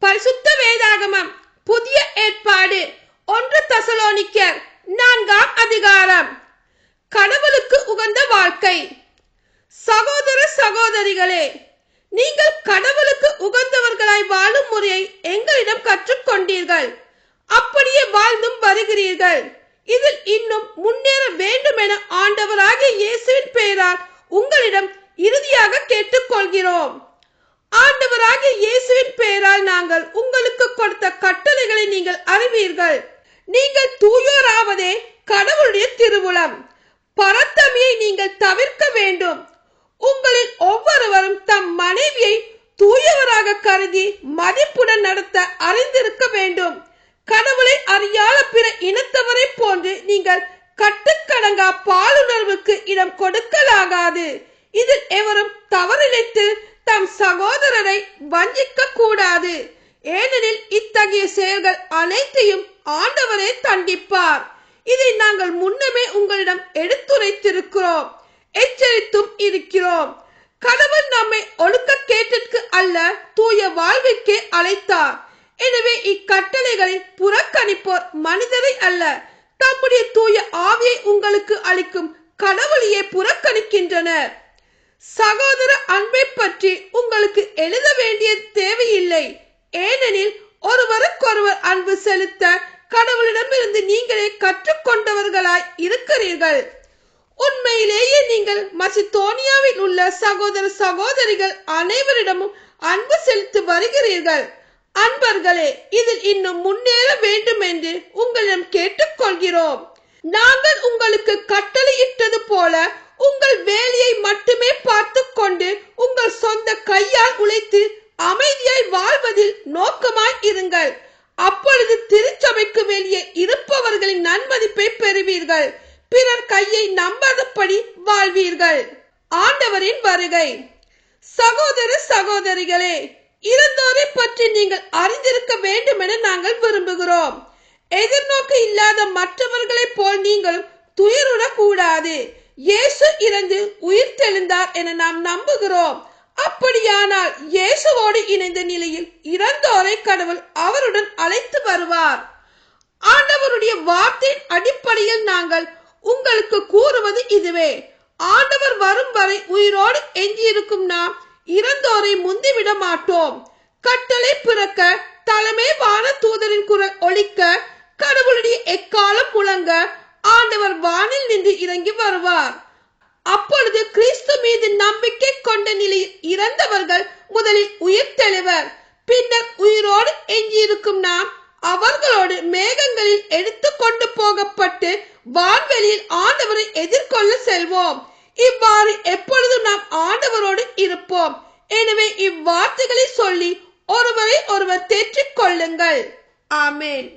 பரிசுத்த வேதாகமம் புதிய ஏற்பாடு 1 தெசலோனிக்கர் 4ஆம் அதிகாரம். கடவுளுக்கு உகந்த வாழ்க்கை. சகோதர சகோதரிகளே, நீங்கள் கடவுளுக்கு உகந்தவர்களாய் வாழும் முறையை எங்களிடம் கற்றுக்கொண்டீர்கள். அப்படியே வாழ்ந்தும் வருகிறீர்கள். இதில் இன்னும் முன்னேற வேண்டும் என ஆண்டவராகிய இயேசுவின் பெயரால் உங்களிடம் இறுதியாக கேட்டுக்கொள்கிறோம். ஆண்டவராகிய இயேசுவின் பெயரால் நாங்கள் உங்களுக்கு கொடுத்த கட்டளைகளை நீங்கள் அறிவீர்கள். நீங்கள் தூயோராவதே கடவுளுடைய திருவுளம். பரத்தமையை நீங்கள் தவிர்க்க வேண்டும். உங்களில் ஒவ்வொருவரும் தம் மனைவியை தூயவராக கருதி மதிப்புடன் நடத்த அறிந்திருக்க வேண்டும். கடவுளை அறியாத பிற இனத்தவரை போன்று நீங்கள் கட்டுக்கடங்கா பாலுணர்வுக்கு இடம் கொடுக்கலாகாது. இதில் எவரும் தவறிழைத்து தம் சகோதரரை வஞ்சிக்க கூடாது. ஏனெனில் இத்தகைய செயல்கள் அனைத்தையும் ஆண்டவரே தண்டிப்பார். இதை நாங்கள் முன்னமே உங்களிடம் எடுத்துரைத்திருக்கிறோம், எச்சரித்தும் இருக்கிறோம். கடவுள் நம்மை ஒழுக்கக்கேட்டிற்கு அல்ல, தூய வாழ்விற்கே அழைத்தார். எனவே இக்கட்டளைகளை புறக்கணிப்போர் மனிதரை அல்ல, தம்முடைய தூய ஆவியை உங்களுக்கு அளிக்கும் கடவுளையே புறக்கணிக்கின்றனர். சகோதர அன்பை பற்றி உங்களுக்கு எழுத வேண்டிய தேவையில்லை. ஏனெனில் ஒருவருக்கொருவர் அன்பு செலுத்த கடவுளிடமிருந்து நீங்களே கற்றுக்கொண்டவர்களாய் இருக்கிறீர்கள். உண்மையிலேயே நீங்கள் மசிதோனியாவில் உள்ள சகோதர சகோதரிகள் அனைவரிடமும் அன்பு செலுத்தி வருகிறீர்கள். அன்பர்களே, இதில் இன்னும் முன்னேற வேண்டும் என்று உங்களிடம் கேட்டுக்கொள்கிறோம். நாங்கள் உங்களுக்கு கட்டளையிட்டது போல உங்கள் வேலையை மட்டுமே பார்த்து கொண்டு உங்கள் சொந்த கையால் உழைத்து அமைதியாய் வாழ்வதில் நோக்கமாய் இருங்கள். அப்பொழுது திருச்சபைக்கு வெளியே இருப்பவர்களின் நன்மதிப்பை பெறுவீர்கள். பிறர் கையை நம்பாதபடி வாழ்வீர்கள். ஆண்டவரின் வருகை. சகோதர சகோதரிகளே, இறந்தோரை பற்றி நீங்கள் அறிந்திருக்க வேண்டும் என நாங்கள் விரும்புகிறோம். எதிர்நோக்கு இல்லாத மற்றவர்களை போல் நீங்களும் துயருடக்கூடாது. இயேசு இறந்து உயிர் தெழுந்தார் என நாம் நம்புகிறோம். அப்படியானால் இயேசுவோடு இணைந்த நிலையில் இறந்தோரை கடவுள் அவருடன் அழைத்து வருவார். ஆண்டவருடைய வார்த்தையின் அடிப்படையில் நாங்கள் உங்களுக்கு கூறுவது இதுவே: ஆண்டவர் வரும் வரை உயிரோடு எஞ்சியிருக்கும் நாம் இறந்தோரை முந்திவிட மாட்டோம். கட்டளை பிறக்க, தலைமை வான தூதரின் குரல் ஒலிக்க, கடவுளுடைய எக்காலம் முழங்க, ஆண்டவர் வானில் நின்று இறங்கி வருவார். அப்பொழுது கிறிஸ்து மீது நம்பிக்கை கொண்ட நிலையில் இறந்தவர்கள் முதலில் உயிர் தெழுவர். பின்னர் உயிரோடு எஞ்சியிருக்கும் நாம் அவர்களோடு மேகங்களில் எடுத்து கொண்டு போகப்பட்டு வான்வெளியில் ஆண்டவரை எதிர்கொள்ள செல்வோம். இவ்வாறு எப்பொழுதும் நாம் ஆண்டவரோடு இருப்போம். எனவே இவ்வார்த்தைகளை சொல்லி ஒருவரை ஒருவர் தேற்றிக் கொள்ளுங்கள். ஆமென்.